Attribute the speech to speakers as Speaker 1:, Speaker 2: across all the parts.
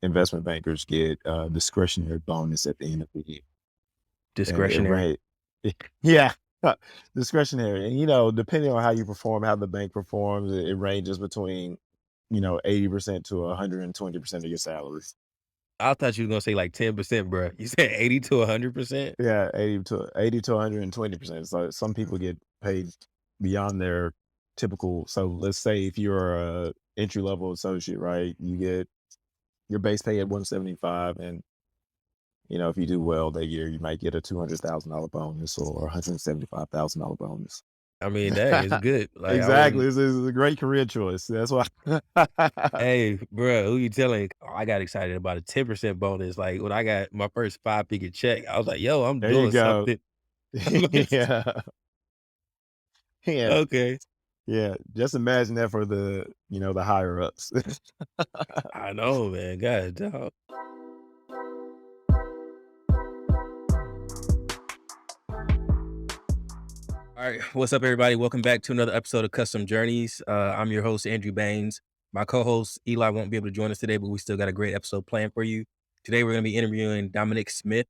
Speaker 1: investment bankers get a discretionary bonus at the end of the year. And it
Speaker 2: Discretionary.
Speaker 1: ran yeah, discretionary. And, depending on how you perform, how the bank performs, it ranges between, 80% to 120% of your salary.
Speaker 2: I thought you were gonna say like 10%, bro. You said 80 to 100%?
Speaker 1: Yeah, 80 to 120%. So some people get paid beyond their typical. So let's say if you're a entry level associate, right? You get your base pay at 175, and if you do well that year, you might get a $200,000 bonus or $175,000 bonus.
Speaker 2: I mean, dang, it's good. Like, I
Speaker 1: Exactly.
Speaker 2: wouldn't.
Speaker 1: It's a great career choice. That's why.
Speaker 2: Hey, bro, who you telling? Oh, I got excited about a 10% bonus. Like, when I got my first 5-figure check, I was like, "Yo, I'm
Speaker 1: There you
Speaker 2: doing
Speaker 1: go.
Speaker 2: something."
Speaker 1: Yeah. Yeah.
Speaker 2: Okay.
Speaker 1: Yeah. Just imagine that for the higher ups.
Speaker 2: I know, man. God dog. All right, what's up, everybody? Welcome back to another episode of Custom Journeys. I'm your host, Andrew Baines. My co-host Eli won't be able to join us today, but we still got a great episode planned for you. Today, we're going to be interviewing Dominic Smith.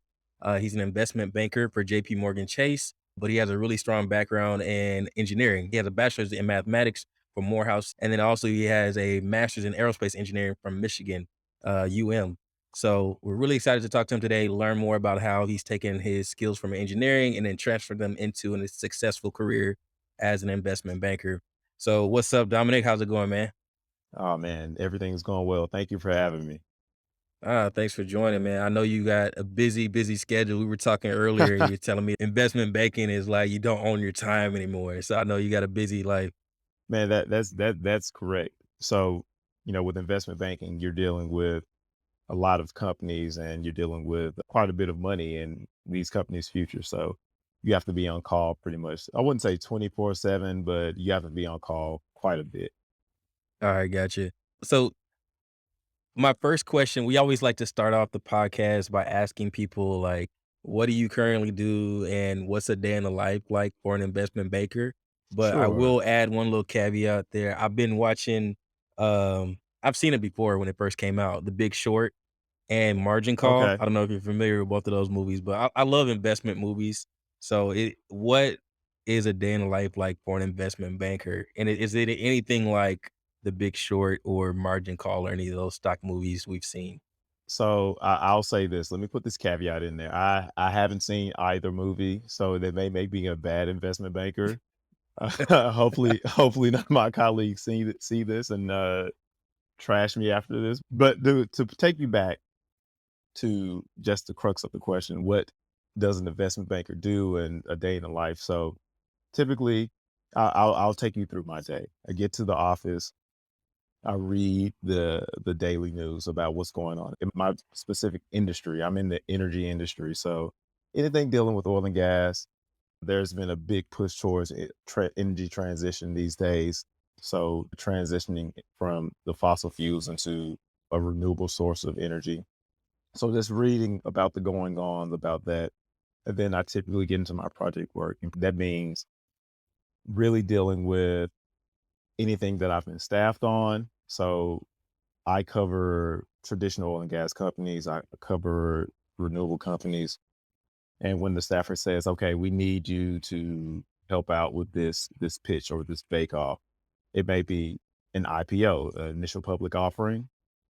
Speaker 2: He's an investment banker for JP Morgan Chase, but he has a really strong background in engineering. He has a bachelor's in mathematics from Morehouse, and then also he has a master's in aerospace engineering from Michigan, UM. So we're really excited to talk to him today, learn more about how he's taken his skills from engineering and then transferred them into a successful career as an investment banker. So what's up, Dominic? How's it going, man?
Speaker 1: Oh man, everything's going well. Thank you for having me.
Speaker 2: Thanks for joining, man. I know you got a busy schedule. We were talking earlier and you're telling me investment banking is like you don't own your time anymore. So I know you got a busy life.
Speaker 1: Man, that's correct. So, with investment banking, you're dealing with a lot of companies and you're dealing with quite a bit of money in these companies' future. So you have to be on call pretty much. I wouldn't say 24/7, but you have to be on call quite a bit.
Speaker 2: All right, gotcha. So my first question, we always like to start off the podcast by asking people like, what do you currently do and what's a day in the life like for an investment banker? But I
Speaker 1: Sure.
Speaker 2: will add one little caveat there. I've been watching, I've seen it before when it first came out, The Big Short and Margin Call.
Speaker 1: Okay.
Speaker 2: I don't know if you're familiar with both of those movies, but I love investment movies. So what is a day in the life like for an investment banker? And is it anything like The Big Short or Margin Call or any of those stock movies we've seen?
Speaker 1: So I'll say this. Let me put this caveat in there. I haven't seen either movie, so that may make me a bad investment banker. Hopefully none of my colleagues see this and trash me after this. But to take you back to just the crux of the question, what does an investment banker do in a day in the life? So typically, I'll take you through my day. I get to the office. I read the daily news about what's going on in my specific industry. I'm in the energy industry, so anything dealing with oil and gas. There's been a big push towards energy transition these days. So transitioning from the fossil fuels into a renewable source of energy. So just reading about the going on about that. And then I typically get into my project work. And that means really dealing with anything that I've been staffed on. So I cover traditional oil and gas companies. I cover renewable companies. And when the staffer says, okay, we need you to help out with this pitch or this bake off, it may be an IPO, initial public offering.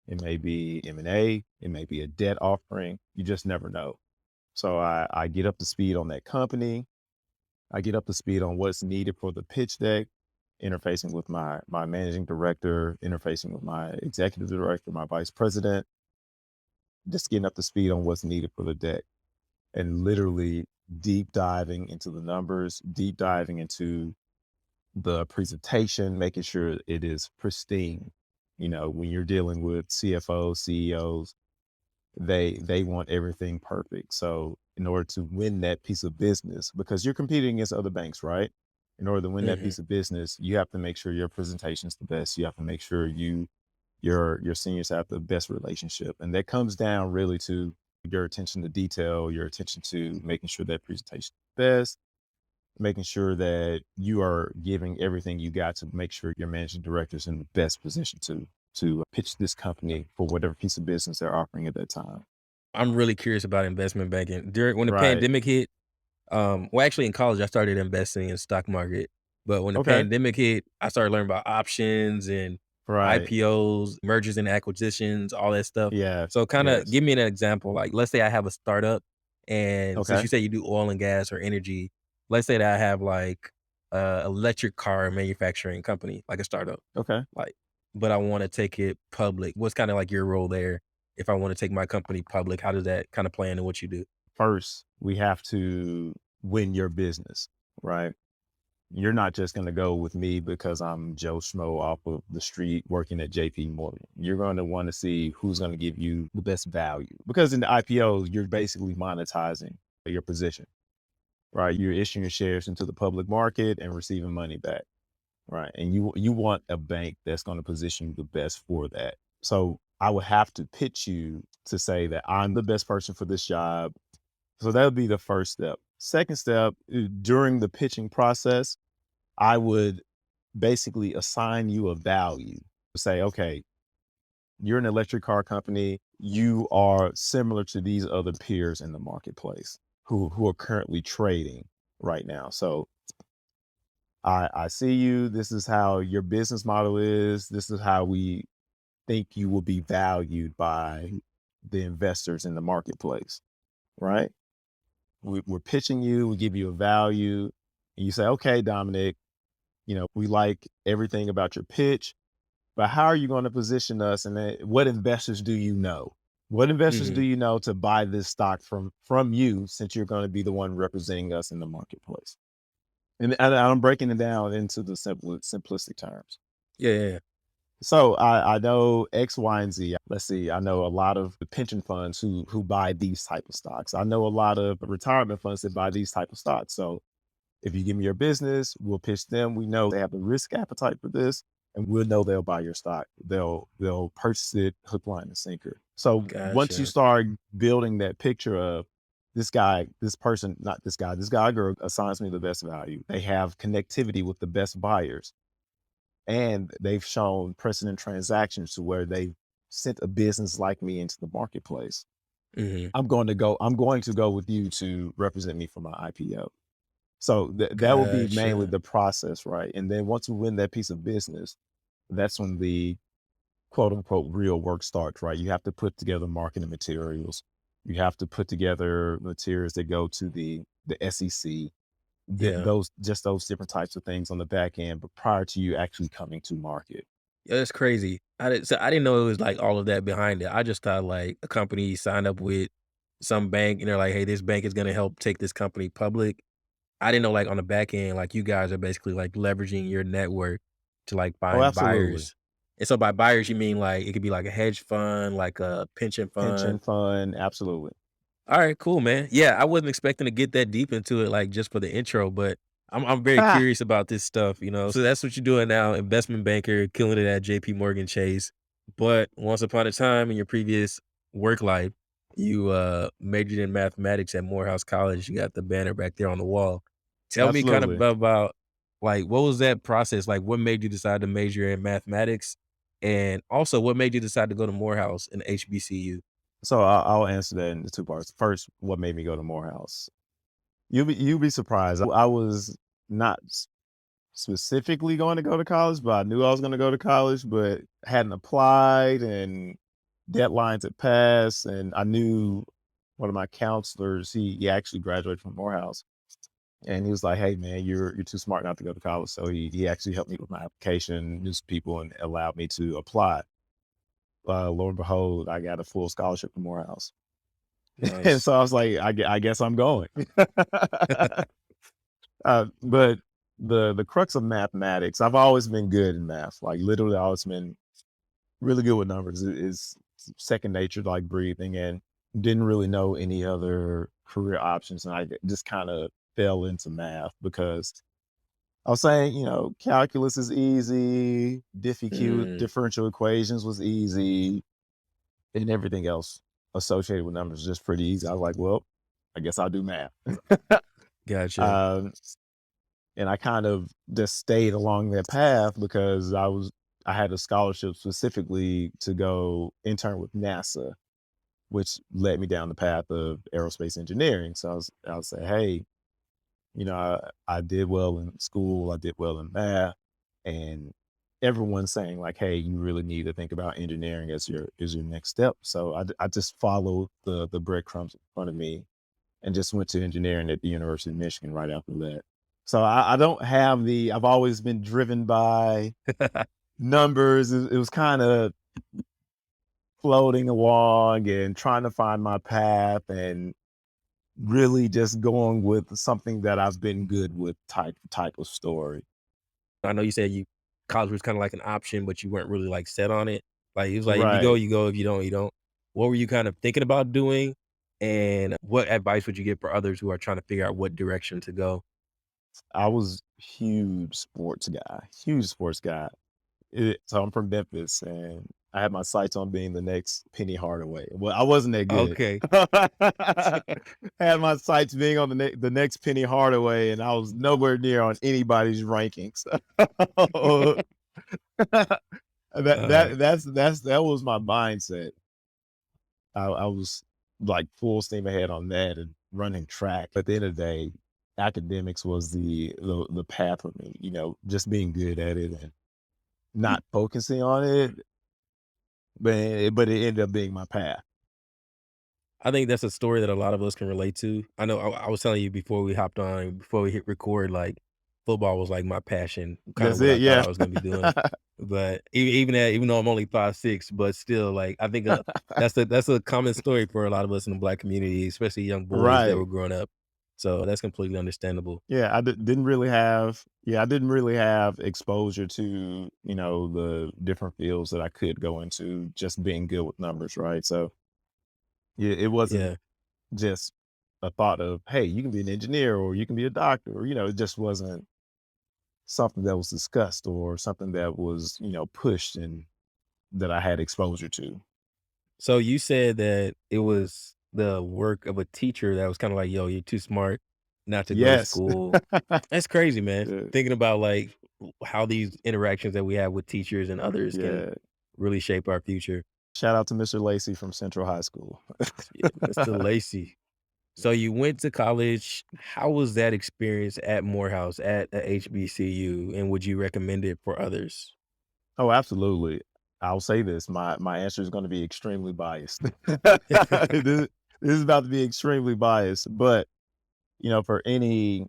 Speaker 1: It may be M&A. It may be a debt offering. You just never know. So I get up to speed on that company. I get up to speed on what's needed for the pitch deck, interfacing with my managing director, interfacing with my executive director, my vice president, just getting up to speed on what's needed for the deck and literally deep diving into the numbers, deep diving into the presentation, making sure it is pristine. When you're dealing with CFOs, CEOs, they want everything perfect. So in order to win that piece of business, because you're competing against other banks, right? In order to win that
Speaker 2: Mhm.
Speaker 1: piece of business, you have to make sure your presentation is the best. You have to make sure your seniors have the best relationship. And that comes down really to your attention to detail, your attention to making sure that presentation is best, making sure that you are giving everything you got to make sure your managing director is in the best position to to pitch this company for whatever piece of business they're offering at that time.
Speaker 2: I'm really curious about investment banking. When the
Speaker 1: Right.
Speaker 2: pandemic hit, well, actually in college, I started investing in stock market, but when the
Speaker 1: Okay.
Speaker 2: pandemic hit, I started learning about options and
Speaker 1: Right.
Speaker 2: IPOs, mergers and acquisitions, all that stuff.
Speaker 1: Yes.
Speaker 2: So kind of
Speaker 1: Yes.
Speaker 2: give me an example. Like, let's say I have a startup, and since
Speaker 1: Okay.
Speaker 2: you say you do oil and gas or energy, let's say that I have like a electric car manufacturing company, like a startup,
Speaker 1: Okay.
Speaker 2: like, but I want to take it public. What's kind of like your role there? If I want to take my company public, how does that kind of play into what you do?
Speaker 1: First, we have to win your business, right? You're not just going to go with me because I'm Joe Schmo off of the street working at JP Morgan. You're going to want to see who's going to give you the best value, because in the IPOs, you're basically monetizing your position, right? You're issuing shares into the public market and receiving money back, right? And you want a bank that's going to position you the best for that. So I would have to pitch you to say that I'm the best person for this job. So that would be the first step. Second step, during the pitching process, I would basically assign you a value. Say, okay, you're an electric car company. You are similar to these other peers in the marketplace who are currently trading right now. So I see you. This is how your business model is. This is how we think you will be valued by the investors in the marketplace, right? We're pitching you. We give you a value, and you say, okay, Dominic, we like everything about your pitch, but how are you going to position us? And then what investors do you know? What investors do
Speaker 2: Hmm.
Speaker 1: you know to buy this stock from you, since you're going to be the one representing us in the marketplace? And I'm breaking it down into the simplistic terms.
Speaker 2: Yeah, yeah, yeah.
Speaker 1: So I know X, Y, and Z. Let's see. I know a lot of the pension funds who buy these type of stocks. I know a lot of retirement funds that buy these type of stocks. So if you give me your business, we'll pitch them. We know they have the risk appetite for this, and we'll know they'll buy your stock. They'll purchase it hook, line, and sinker. So once you
Speaker 2: Gotcha.
Speaker 1: start building that picture of this guy, this person, not this guy or girl assigns me the best value. They have connectivity with the best buyers, and they've shown precedent transactions to where they've sent a business like me into the marketplace.
Speaker 2: Hmm.
Speaker 1: I'm going to go with you to represent me for my IPO. So that will be mainly
Speaker 2: Gotcha.
Speaker 1: the process, right? And then once we win that piece of business, that's when the quote unquote real work starts, right? You have to put together marketing materials. You have to put together materials that go to the SEC.
Speaker 2: Yeah.
Speaker 1: Those different types of things on the back end, but prior to you actually coming to market.
Speaker 2: Yeah, that's crazy. I didn't know it was like all of that behind it. I just thought like a company signed up with some bank and they're like, hey, this bank is gonna help take this company public. I didn't know like on the back end, like you guys are basically like leveraging your network to like
Speaker 1: Oh,
Speaker 2: find
Speaker 1: absolutely.
Speaker 2: buyers. And so by buyers, you mean like it could be like a hedge fund, like a pension
Speaker 1: Pension
Speaker 2: fund.
Speaker 1: fund, absolutely.
Speaker 2: All right, cool, man. Yeah, I wasn't expecting to get that deep into it, like just for the intro, but I'm very curious about this stuff, you know. So that's what you're doing now, investment banker, killing it at JP Morgan Chase. But once upon a time in your previous work life, you majored in mathematics at Morehouse College. You got the banner back there on the wall. Tell me kind of
Speaker 1: Absolutely.
Speaker 2: about like what was that process? Like what made you decide to major in mathematics? And also what made you decide to go to Morehouse and HBCU?
Speaker 1: So I'll answer that in the two parts. First, what made me go to Morehouse? You'll be surprised. I was not specifically going to go to college, but I knew I was going to go to college, but hadn't applied, and deadlines had passed. And I knew one of my counselors, he actually graduated from Morehouse. And he was like, "Hey man, you're too smart not to go to college." So he actually helped me with my application, knew some people, and allowed me to apply. Lo and behold, I got a full scholarship from Morehouse. And
Speaker 2: Nice.
Speaker 1: so I was like, I guess I'm going. But the crux of mathematics, I've always been good in math. Like literally, I've always been really good with numbers. Is second nature, like breathing, and didn't really know any other career options. And I just kind of fell into math because I was saying, calculus is easy,
Speaker 2: Mm,
Speaker 1: differential equations was easy, and everything else associated with numbers is just pretty easy. I was like, well, I guess I'll do math.
Speaker 2: gotcha.
Speaker 1: um, and I kind of just stayed along that path because I was I had a scholarship specifically to go intern with NASA, which led me down the path of aerospace engineering. So I was say, hey, I did well in school, I did well in math, and everyone's saying like, hey, you really need to think about engineering as your next step. So I just followed the breadcrumbs in front of me and just went to engineering at the University of Michigan right after that. So I don't have I've always been driven by numbers. It was kind of floating along and trying to find my path and really just going with something that I've been good with type of story.
Speaker 2: I know you said college was kinda like an option, but you weren't really, like, set on it. Like, it was like, if you go,
Speaker 1: Right.
Speaker 2: you go, if you don't, you don't. What were you kind of thinking about doing, and what advice would you give for others who are trying to figure out what direction to go?
Speaker 1: I was huge sports guy. So I'm from Memphis, and I had my sights on being the next Penny Hardaway. Well, I wasn't that good.
Speaker 2: Okay.
Speaker 1: Had my sights being on the next Penny Hardaway, and I was nowhere near on anybody's rankings.
Speaker 2: Alright.
Speaker 1: That was my mindset. I was like full steam ahead on that and running track. At the end of the day, academics was the path for me. Just being good at it and not focusing on it, but it ended up being my path.
Speaker 2: I think that's a story that a lot of us can relate to. I know I was telling you before we hit record, like, football was, like, my passion, kinda
Speaker 1: That's
Speaker 2: what I
Speaker 1: it.
Speaker 2: thought
Speaker 1: Yeah.
Speaker 2: I was gonna be doing. But even though I'm only 5'6", but still, like, I think, that's a common story for a lot of us in the Black community, especially young boys that
Speaker 1: Right.
Speaker 2: were growing up. So that's completely understandable.
Speaker 1: Yeah. Didn't really have. Yeah, I didn't really have exposure to the different fields that I could go into. Just being good with numbers, right? So yeah, it wasn't
Speaker 2: Yeah.
Speaker 1: just a thought of, hey, you can be an engineer or you can be a doctor, or it just wasn't something that was discussed or something that was pushed and that I had exposure to.
Speaker 2: So you said that it was the work of a teacher that was kinda like, "Yo, you're too smart not to go to
Speaker 1: Yes.
Speaker 2: school." That's crazy, man.
Speaker 1: Yeah.
Speaker 2: Thinking about, like, how these interactions that we have with teachers and others can
Speaker 1: Yeah.
Speaker 2: really shape our future.
Speaker 1: Shout out to Mr. Lacey from Central High School.
Speaker 2: Yeah, Mr. Lacy. So you went to college. How was that experience at Morehouse, at a HBCU, and would you recommend it for others?
Speaker 1: Oh, absolutely. I'll say this. My answer is going to be extremely biased. This is about to be extremely biased, but for any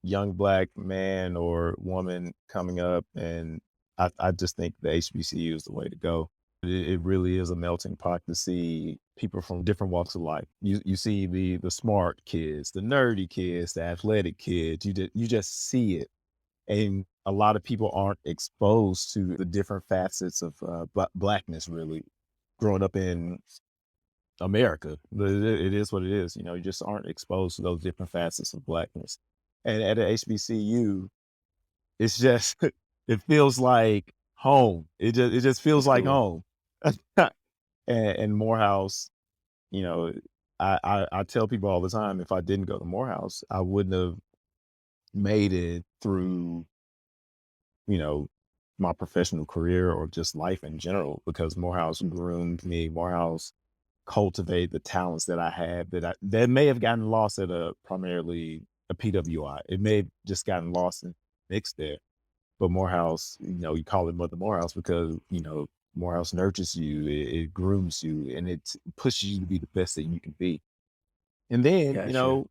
Speaker 1: young black man or woman coming up, and I just think the HBCU is the way to go. It really is a melting pot to see people from different walks of life. You see the smart kids, the nerdy kids, the athletic kids. You just see it, and a lot of people aren't exposed to the different facets of blackness. Really, growing up in America, but it is what it is. You just aren't exposed to those different facets of blackness. And at a HBCU, it's just it feels like home. It just feels
Speaker 2: That's
Speaker 1: like
Speaker 2: cool.
Speaker 1: home. And Morehouse, you know, I tell people all the time, if I didn't go to Morehouse, I wouldn't have made it through, you know, my professional career or just life in general, because Morehouse groomed me. Morehouse cultivated the talents that I had that may have gotten lost at a primarily a PWI. It may have just gotten lost in mix there. But Morehouse, you call it Mother Morehouse because, Morehouse nurtures you, it grooms you, and it pushes you to be the best that you can be. And then,
Speaker 2: Gotcha.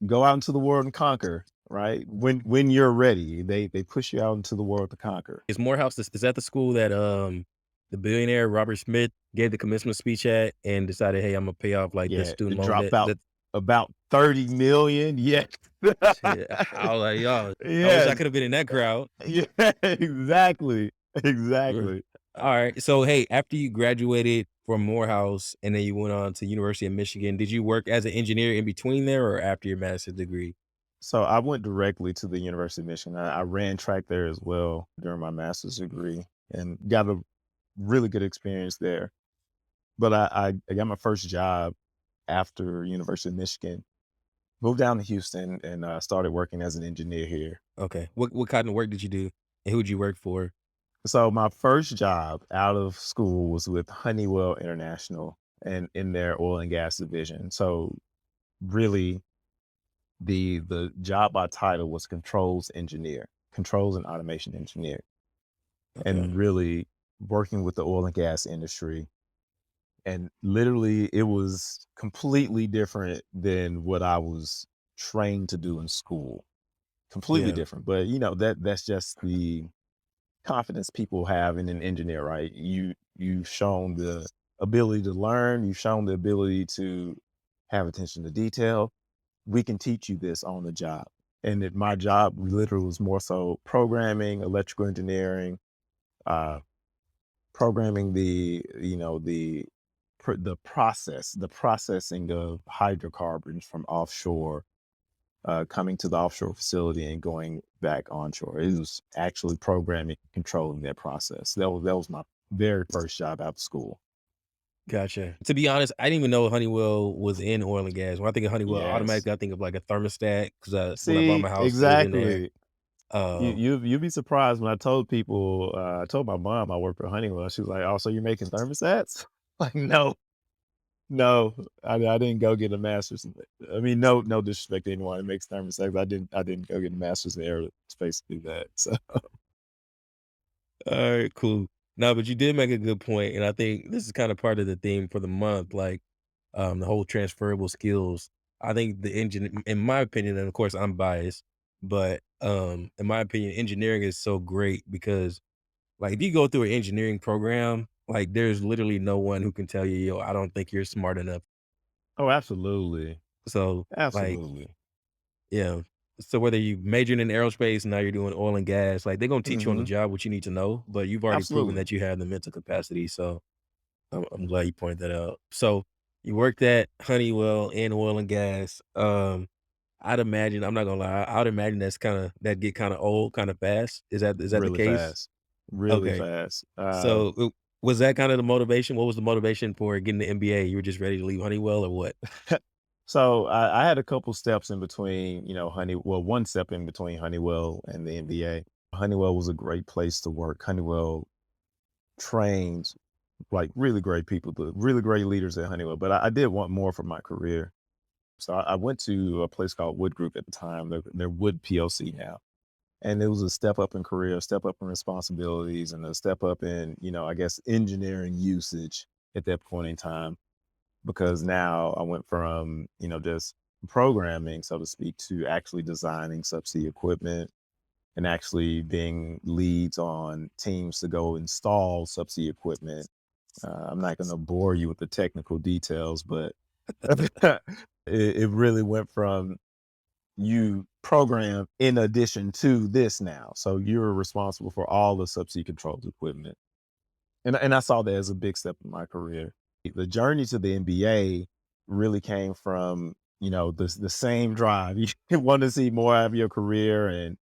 Speaker 1: go out into the world and conquer, right? When you're ready, they push you out into the world to conquer.
Speaker 2: Is Morehouse is that the school that, the billionaire Robert Smith gave the commencement speech at and decided, "Hey, Imma pay off, like, the
Speaker 1: Yeah,
Speaker 2: student
Speaker 1: it
Speaker 2: loan
Speaker 1: dropped
Speaker 2: debt,"
Speaker 1: out
Speaker 2: that
Speaker 1: about 30 million. Yes.
Speaker 2: shit, I was like, "Yo, I wish I
Speaker 1: Yes.
Speaker 2: coulda been in that crowd."
Speaker 1: Yeah, exactly.
Speaker 2: Mm.
Speaker 1: Exactly.
Speaker 2: Alright, so, hey, after you graduated from Morehouse and then you went on to University of Michigan, did you work as an engineer in between there or after your master's degree?
Speaker 1: So I went directly to the University of Michigan. I ran track there as well during my master's degree and got a really good experience there. But I got my first job after University of Michigan, moved down to Houston, and started working as an engineer here.
Speaker 2: Okay. What kind of work did you do, and who'd you work for?
Speaker 1: So my first job out of school was with Honeywell International and in their oil and gas division. So really the job by title was controls engineer, controls and automation engineer,
Speaker 2: Okay.
Speaker 1: and really working with the oil and gas industry. And literally it was completely different than what I was trained to do in school. Completely
Speaker 2: Yeah.
Speaker 1: different. But that's just the confidence people have in an engineer, right? You've shown the ability to learn, you've shown the ability to have attention to detail. We can teach you this on the job. And my job literally was more so programming, electrical engineering, uh, programming the processing of hydrocarbons from offshore, coming to the offshore facility and going back onshore. It was actually programming, controlling that process. That was my very first job out of school.
Speaker 2: Gotcha. To be honest, I didn't even know Honeywell was in oil and gas. When I think of Honeywell,
Speaker 1: Yes.
Speaker 2: automatically I think of like a thermostat because when I bought
Speaker 1: See,
Speaker 2: my house, it was in there.
Speaker 1: exactly. You
Speaker 2: Um,
Speaker 1: you you'd be surprised when I told people, I told my mom I work for Honeywell. She was like, "Oh, so you're making thermostats?" Like, no, no, I didn't go get a master's. I mean, no disrespect to anyone who makes thermostats. I didn't go get a master's in aerospace to do that. So
Speaker 2: all right, cool. No, but you did make a good point, and I think this is kind of part of the theme for the month, like the whole transferable skills. I think the engine, in my opinion, and of course I'm biased, but in my opinion, engineering is so great because like if you go through an engineering program, like there's literally no one who can tell you, yo, I don't think you're smart enough.
Speaker 1: oh, absolutely,
Speaker 2: So like,
Speaker 1: absolutely.
Speaker 2: yeah. So whether you majored in aerospace and now you're doing oil and gas, like they're gonna teach you on the
Speaker 1: Mhm,
Speaker 2: job what you need to know, but you've already proven
Speaker 1: absolutely.
Speaker 2: that you have the mental capacity. So I'm glad you pointed that out. So you worked at Honeywell in oil and gas. I'd imagine, I'm not gonna lie, I would imagine that get kind of old, kind of fast. Is that the
Speaker 1: Really
Speaker 2: case?
Speaker 1: fast, really
Speaker 2: Okay.
Speaker 1: fast.
Speaker 2: So was that kind of the motivation? What was the motivation for getting the MBA? You were just ready to leave Honeywell or what?
Speaker 1: So I had a couple steps in between, one step in between Honeywell and the NBA. Honeywell was a great place to work. Honeywell trains like really great people, the really great leaders at Honeywell. But I did want more for my career. So I went to a place called Wood Group at the time. They're Wood PLC now. And it was a step up in career, a step up in responsibilities, and a step up in, I guess, engineering usage at that point in time. Because now I went from, just programming, so to speak, to actually designing subsea equipment and actually being leads on teams to go install subsea equipment. I'm not going to bore you with the technical details, but it really went from you program in addition to this now. So you're responsible for all the subsea controls equipment. And I saw that as a big step in my career. The journey to the NBA really came from, the same drive. You want to see more out of your career. And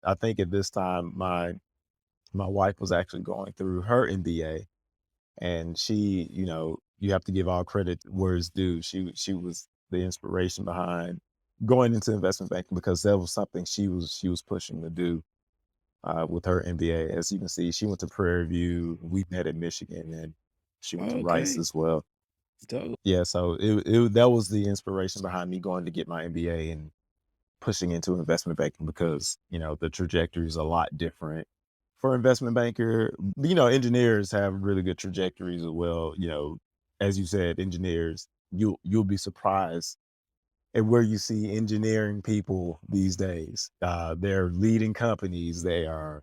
Speaker 1: I think at this time my wife was actually going through her MBA, and she, you have to give all credit where it's due. She was the inspiration behind going into investment banking because that was something she was pushing to do with her MBA. As you can see, she went to Prairie View. We met at Michigan, and she went to Rice
Speaker 2: Okay.
Speaker 1: as well.
Speaker 2: Dope.
Speaker 1: Yeah, so it that was the inspiration behind me going to get my MBA and pushing into investment banking because the trajectory is a lot different for investment banker. Engineers have really good trajectories as well. As you said, engineers, you'll be surprised at where you see engineering people these days. They're leading companies. They are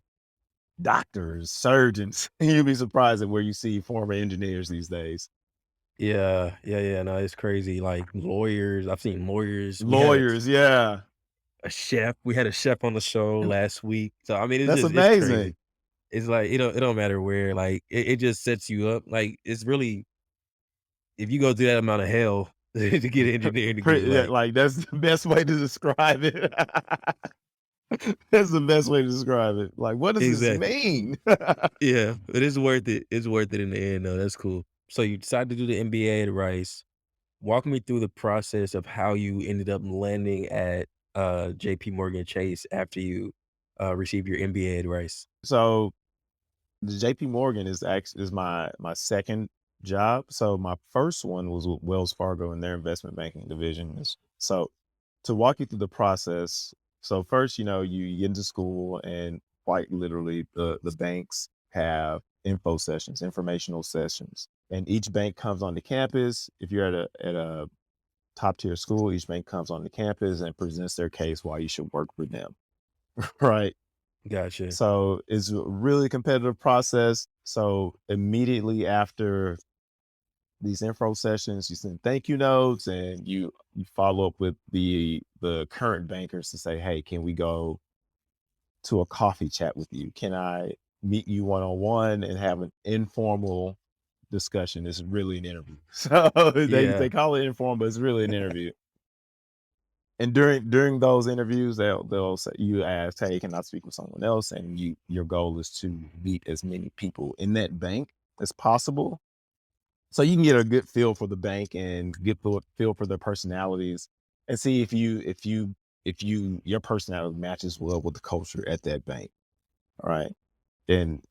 Speaker 1: doctors, surgeons. You'll be surprised at where you see former engineers these days.
Speaker 2: Yeah, yeah, yeah. No, it's crazy. Like lawyers, I've seen lawyers. We had
Speaker 1: Lawyers, yeah.
Speaker 2: a chef. We had a chef on the show
Speaker 1: And
Speaker 2: last week. So I mean,
Speaker 1: that's
Speaker 2: it's crazy.
Speaker 1: amazing.
Speaker 2: It's like it don't matter where. Like it just sets you up. Like it's really if you go through that amount of hell to get an engineering degree,
Speaker 1: Yeah,
Speaker 2: like
Speaker 1: like that's the best way to describe it. That's the best way to describe it. Like, what does this
Speaker 2: exactly.
Speaker 1: mean?
Speaker 2: Yeah, it is worth it. It's worth it in the end. though. That's cool. So you decided to do the MBA at Rice. Walk me through the process of how you ended up landing at JP Morgan Chase after you received your MBA at Rice.
Speaker 1: So the JP Morgan is actually is my second job. So my first one was with Wells Fargo in their investment banking division. So to walk you through the process, so first, you get into school and quite literally the banks have info sessions, informational sessions. And each bank comes on the campus. If you're at a top tier school, each bank comes on the campus and presents their case why you should work for them. Right.
Speaker 2: Gotcha.
Speaker 1: So it's a really competitive process. So immediately after these info sessions, you send thank you notes and you follow up with the current bankers to say, hey, can we go to a coffee chat with you? Can I meet you one on one and have an informal discussion? It's really an interview. So they
Speaker 2: Yeah,
Speaker 1: call it informal, but it's really an interview. And during those interviews, they'll say you ask, "Hey, can I speak with someone else?" And your goal is to meet as many people in that bank as possible, so you can get a good feel for the bank and get the feel for their personalities, and see if your personality matches well with the culture at that bank. All right, and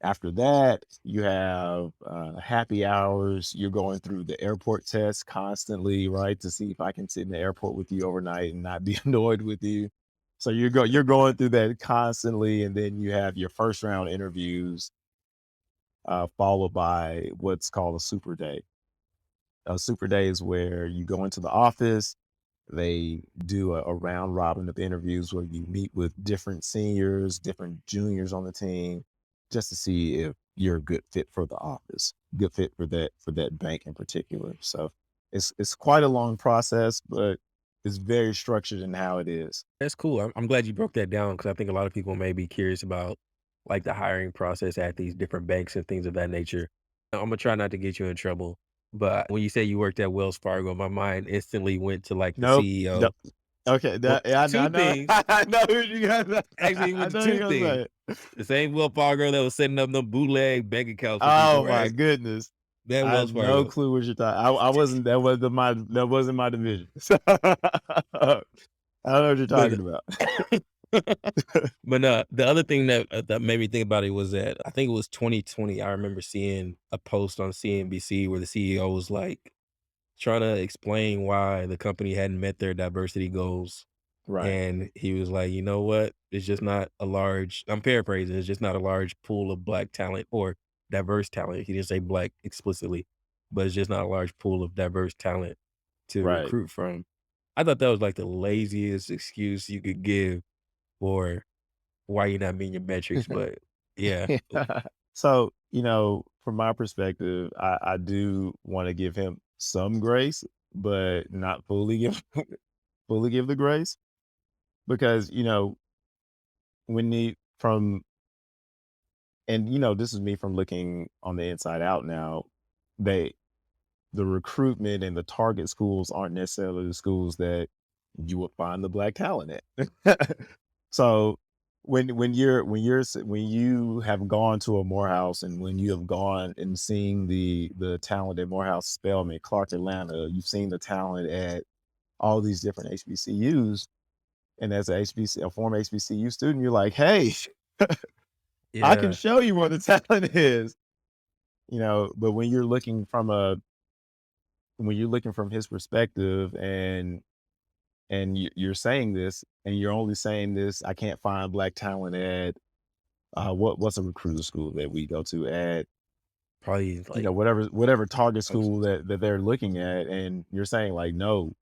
Speaker 1: after that, you have happy hours. You're going through the airport test constantly, right? To see if I can sit in the airport with you overnight and not be annoyed with you. So you're going through that constantly, and then you have your first round interviews, followed by what's called a super day. A super day is where you go into the office. They do a round robin of interviews where you meet with different seniors, different juniors on the team, just to see if you're a good fit for the office, good fit for that bank in particular. So it's quite a long process, but it's very structured in how it is.
Speaker 2: that's cool. I'm glad you broke that down because I think a lot of people may be curious about like the hiring process at these different banks and things of that nature. I'm gonna try not to get you in trouble, but when you say you worked at Wells Fargo, my mind instantly went to like the
Speaker 1: Nope. No.
Speaker 2: CEO.
Speaker 1: Okay.
Speaker 2: Well,
Speaker 1: Yeah, I
Speaker 2: two
Speaker 1: know.
Speaker 2: things.
Speaker 1: I know who you gonna.
Speaker 2: Actually, it
Speaker 1: I
Speaker 2: went to
Speaker 1: know you're
Speaker 2: two
Speaker 1: gonna
Speaker 2: things.
Speaker 1: say it.
Speaker 2: The same Wells Fargo that was setting up the bootleg bank accounts for people,
Speaker 1: Oh my
Speaker 2: right?
Speaker 1: goodness.
Speaker 2: That
Speaker 1: I have
Speaker 2: Wells
Speaker 1: no
Speaker 2: Fargo.
Speaker 1: clue what you're talking. I wasn't that wasn't my division. So I don't know what you're talking
Speaker 2: But
Speaker 1: about.
Speaker 2: but, the other thing that made me think about it was that I think it was 2020, I remember seeing a post on CNBC where the CEO was, like, trying to explain why the company hadn't met their diversity goals,
Speaker 1: Right.
Speaker 2: and he was like, "You know what? It's just not a large" I'm paraphrasing, "It's just not a large pool of black talent or diverse talent." He didn't say black explicitly, but it's just not a large pool of diverse talent to
Speaker 1: Right.
Speaker 2: recruit from. I thought that was, like, the laziest excuse you could give for why you're not meeting your metrics, but yeah.
Speaker 1: So, from my perspective, I do want to give him some grace, but not fully give fully give the grace because, when you from and this is me from looking on the inside out now, they the recruitment and the target schools aren't necessarily the schools that you would find the black talent at. So when you have gone to a Morehouse and when you have gone and seen the talent at Morehouse Spelman, Clark Atlanta, you've seen the talent at all these different HBCUs. And as a former HBCU student, you're like, hey, I can
Speaker 2: Yeah,
Speaker 1: show you where the talent is, but when you're looking from his perspective and you're saying this and you're only saying this, I can't find black talent at what's a recruiter school that we go to at
Speaker 2: probably, like,
Speaker 1: whatever target
Speaker 2: I was
Speaker 1: school that they're looking at, and you're saying like, no,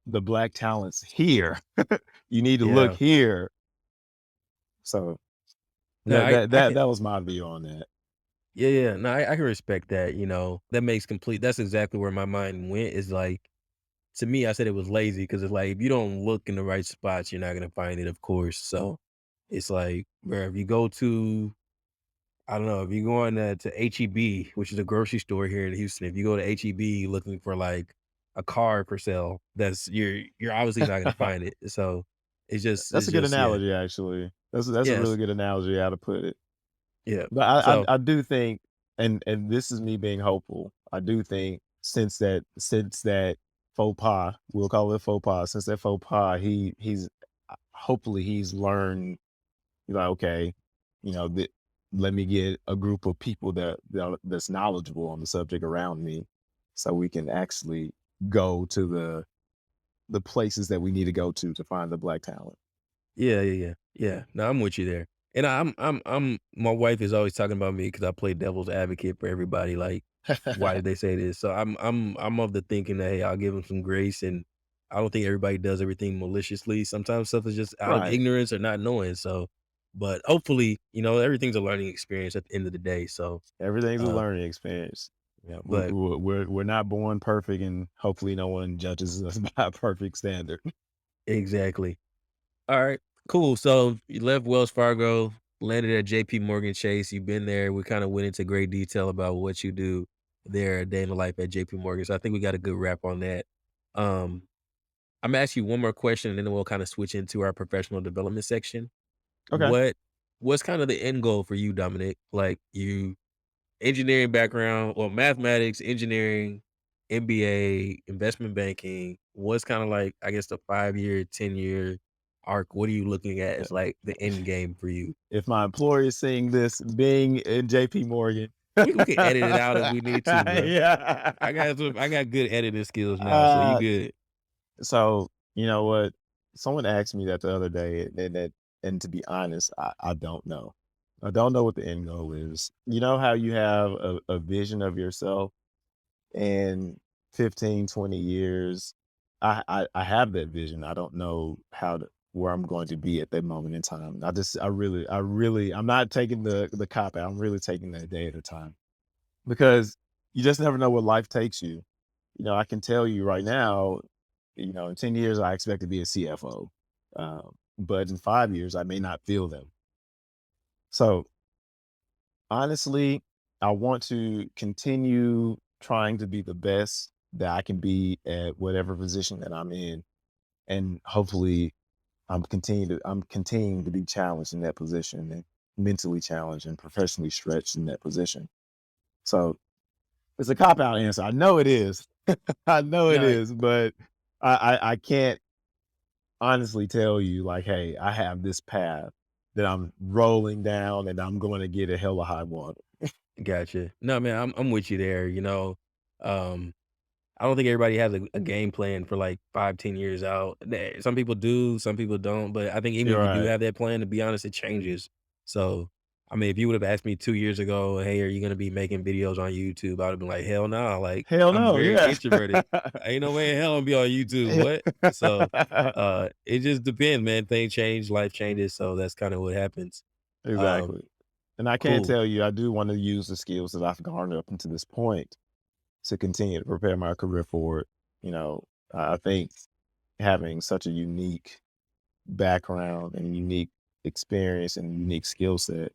Speaker 1: the black talent's here. You need to look
Speaker 2: yeah.
Speaker 1: here. So
Speaker 2: No, I can
Speaker 1: that was my view on that.
Speaker 2: yeah, yeah, no, I can respect that, that makes complete that's exactly where my mind went is, like, to me, I said it was lazy because it's like, if you don't look in the right spots, you're not gonna find it, of course, so, it's like, where if you go to I don't know, if you go on, to HEB, which is a grocery store here in Houston, if you go to HEB looking for, like, a car for sale, that's you're obviously not gonna find it, so,
Speaker 1: That's
Speaker 2: it's
Speaker 1: a good
Speaker 2: just yeah.
Speaker 1: analogy, actually. That's a really
Speaker 2: Yes.
Speaker 1: good analogy how to put it.
Speaker 2: Yeah.
Speaker 1: But
Speaker 2: So
Speaker 1: I do think, and this is me being hopeful. I do think since that faux pas, we'll call it faux pas. Since that faux pas, hopefully he's learned. Like, okay, you know, th- let me get a group of people that's knowledgeable on the subject around me, so we can actually go to the places that we need to go to find the black talent.
Speaker 2: Yeah, yeah, yeah, yeah. No, I'm with you there. And I'm my wife is always talking about me because I play devil's advocate for everybody, like, "Why did they say this?" So I'm of the thinking that, hey, I'll give them some grace, and I don't think everybody does everything maliciously. Sometimes stuff is just out of
Speaker 1: Right.
Speaker 2: ignorance or not knowing, so but hopefully, everything's a learning experience at the end of the day, so,
Speaker 1: Everything's a
Speaker 2: uh,
Speaker 1: learning experience. Yeah,
Speaker 2: but
Speaker 1: we're not born perfect, and hopefully no one judges us by a perfect standard.
Speaker 2: exactly. Alright, cool. So you left Wells Fargo, landed at JP Morgan Chase. You've been there. We kinda went into great detail about what you do there, a day in the life at JP Morgan. So I think we got a good wrap on that. Um, Imma ask you one more question, and then we'll kinda switch into our professional development section.
Speaker 1: Okay.
Speaker 2: What what's kind of the end goal for you, Dominic? Like, you engineering background, well, mathematics, engineering, MBA, investment banking. What's kinda like, I guess, the 5-year, 10-year arc? What are you looking at as, like, the end game for you?
Speaker 1: If my employer is seeing this, being in JP Morgan.
Speaker 2: We can edit it out if we need to, bro.
Speaker 1: Yeah.
Speaker 2: I got good editing skills now, so you
Speaker 1: Uh,
Speaker 2: good.
Speaker 1: so you know what? Someone asked me that the other day, and to be honest, I don't know. I don't know what the end goal is. You know how you have a vision of yourself in 15, 20 years. I have that vision. I don't know where I'm going to be at that moment in time. I'm not taking the cop out. I'm really taking that day at a time, because you just never know where life takes you. I can tell you right now, in 10 years, I expect to be a CFO. But in 5 years, I may not feel them. So honestly, I want to continue trying to be the best that I can be at whatever position that I'm in. And hopefully I'm continuing to be challenged in that position, and mentally challenged and professionally stretched in that position. So it's a cop out answer. I know it is. I know it
Speaker 2: No,
Speaker 1: is, but I can't honestly tell you, like, hey, I have this path that I'm rolling down and I'm going to get a hell of high water.
Speaker 2: gotcha. No, man, I'm with you there, um I don't think everybody has a game plan for, like, 5, 10 years out. Some people do, some people don't, but I think even
Speaker 1: You're
Speaker 2: if you do
Speaker 1: right.
Speaker 2: have that plan, to be honest, it changes. So, I mean, if you would've asked me 2 years ago, "Hey, are you gonna be making videos on YouTube?" I would've been like, "Hell no," like,
Speaker 1: Hell
Speaker 2: I'm
Speaker 1: no.
Speaker 2: very
Speaker 1: Yeah.
Speaker 2: introverted. Ain't no way in hell I'm be on YouTube, what? So, it just depends, man. Things change, life changes, so that's kinda what happens. Um,
Speaker 1: Exactly. And I can't
Speaker 2: cool.
Speaker 1: tell you, I do want to use the skills that I've garnered up until this point to continue to prepare my career for it. I think having such a unique background and unique experience and unique skill set,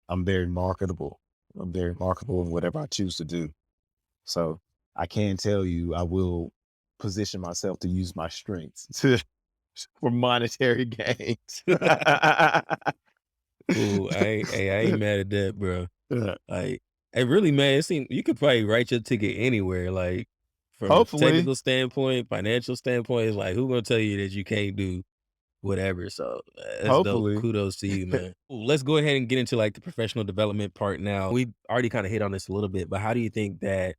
Speaker 1: I'm very marketable. I'm very marketable in whatever I choose to do. So I can tell you, I will position myself to use my strengths for monetary gains.
Speaker 2: Cool. I ain't mad at that, bro.
Speaker 1: Yeah.
Speaker 2: Like, and really, man, it seem you could probably write your ticket anywhere. Like, from a
Speaker 1: Hopefully,
Speaker 2: technical standpoint, financial standpoint, it's like who gonna tell you that you can't do whatever? So that's dope.
Speaker 1: hopefully.
Speaker 2: Kudos to you, man. Cool, let's go ahead and get into like the professional development part now. We already kind of hit on this a little bit, but how do you think that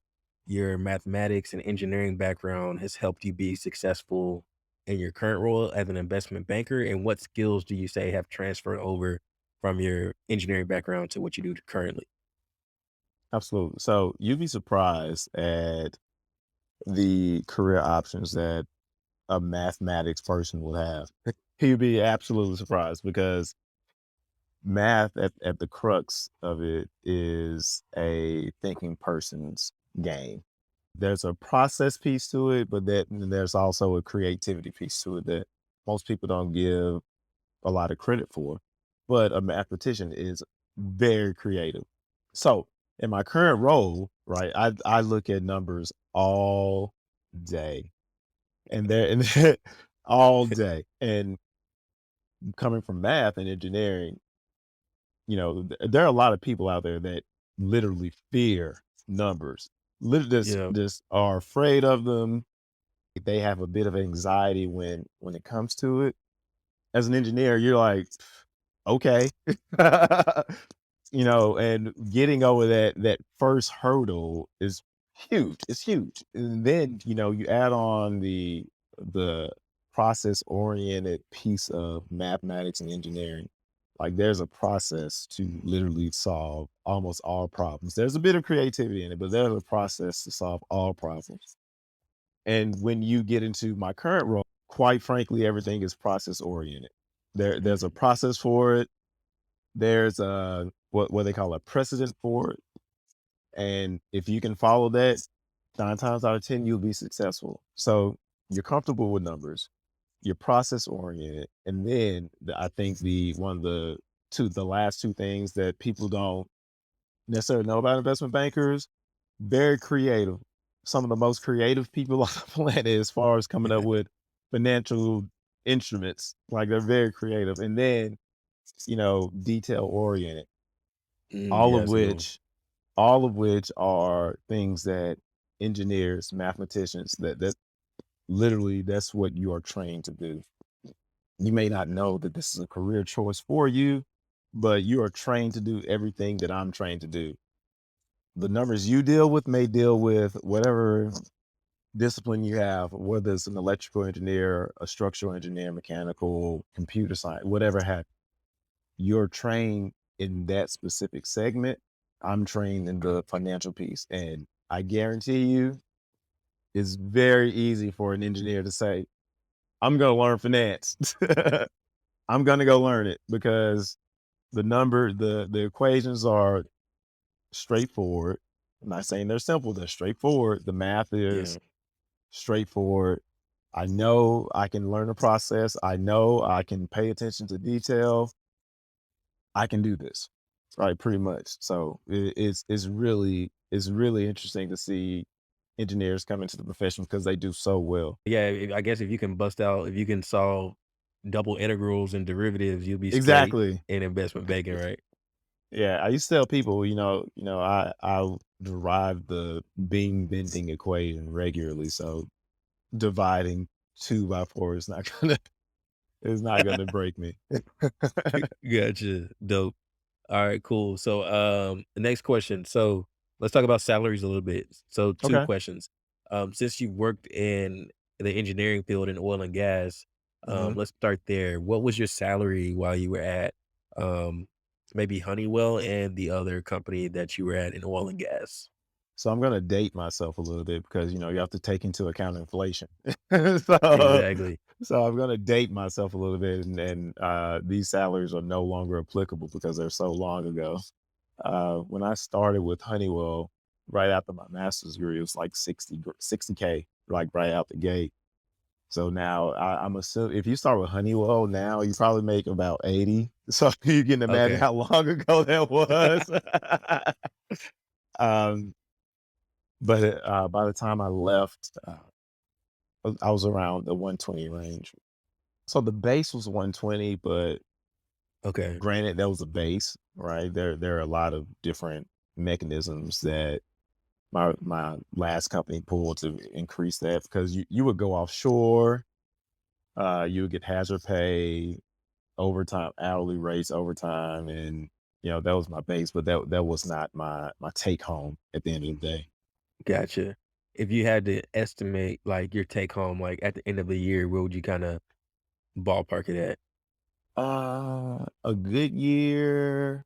Speaker 2: your mathematics and engineering background has helped you be successful in your current role as an investment banker? And what skills do you say have transferred over from your engineering background to what you do currently?
Speaker 1: Absolutely. So you'd be surprised at the career options that a mathematics person will have. You'd be absolutely surprised, because math at the crux of it is a thinking person's game. There's a process piece to it, but there's also a creativity piece to it that most people don't give a lot of credit for. But a mathematician is very creative. So in my current role, right, I look at numbers all day, and all day. And coming from math and engineering, there are a lot of people out there that literally fear numbers. Literally
Speaker 2: Yeah.
Speaker 1: just are afraid of them. They have a bit of anxiety when it comes to it. As an engineer, you're like, okay. and getting over that first hurdle is huge. It's huge. And then, you add on the process oriented piece of mathematics and engineering. Like there's a process to literally solve almost all problems. There's a bit of creativity in it, but there's a process to solve all problems. And when you get into my current role, quite frankly, everything is process oriented. There's a
Speaker 2: Mhm.
Speaker 1: process for it. There's a what they call a precedent for it. And if you can follow that, 9 times out of 10, you'll be successful. So you're comfortable with numbers, you're process oriented. And then I think the last two things that people don't necessarily know about investment bankers, very creative. Some of the most creative people on the planet as far as coming up with financial instruments. Like they're very creative. And then, detail oriented, all of
Speaker 2: Yes, no.
Speaker 1: which all of which are things that engineers, mathematicians, that literally that's what you are trained to do. You may not know that this is a career choice for you, but you are trained to do everything that I'm trained to do. The numbers you deal with may deal with whatever discipline you have, whether it's an electrical engineer, a structural engineer, mechanical, computer science, whatever have you're trained in that specific segment. I'm trained in the financial piece. And I guarantee you, it's very easy for an engineer to say, I'm going to learn finance. I'm going to go learn it because the equations are straightforward. I'm not saying they're simple, they're straightforward. The math is
Speaker 2: Yeah.
Speaker 1: straightforward. I know I can learn a process. I know I can pay attention to detail. I can do this, right? Pretty much. So it's really interesting to see engineers come into the profession because they do so well.
Speaker 2: Yeah, I guess if you can solve double integrals and derivatives, you'll be straight
Speaker 1: Exactly.
Speaker 2: in investment banking, right?
Speaker 1: Yeah, I used to tell people, I derive the beam bending equation regularly. So dividing 2 by 4 is not gonna break me.
Speaker 2: Gotcha. Dope. All right, cool. So, the next question. So, let's talk about salaries a little bit. So, two
Speaker 1: Okay.
Speaker 2: questions. Since you worked in the engineering field in oil and gas,
Speaker 1: hmm
Speaker 2: let's start there. What was your salary while you were at, um, maybe Honeywell and the other company that you were at in oil and gas?
Speaker 1: So I'm gonna date myself a little bit because you have to take into account inflation. so
Speaker 2: Exactly.
Speaker 1: so I'm gonna date myself a little bit, and these salaries are no longer applicable because they're so long ago. When I started with Honeywell, right after my master's degree, it was like 60K, like right out the gate. So now I'm assuming if you start with Honeywell now, you probably make about 80. So you can imagine
Speaker 2: Okay.
Speaker 1: how long ago that was. um, but by the time I left, I was around the 120 range. So the base was 120, but
Speaker 2: Okay.
Speaker 1: granted, that was a base, right? There are a lot of different mechanisms that my last company pulled to increase that because you would go offshore, you would get hazard pay, overtime, hourly rates, overtime, and that was my base, but that was not my take home at the end of the day.
Speaker 2: Gotcha. If you had to estimate like your take home, like at the end of the year, where would you kind of ballpark it at?
Speaker 1: A good year,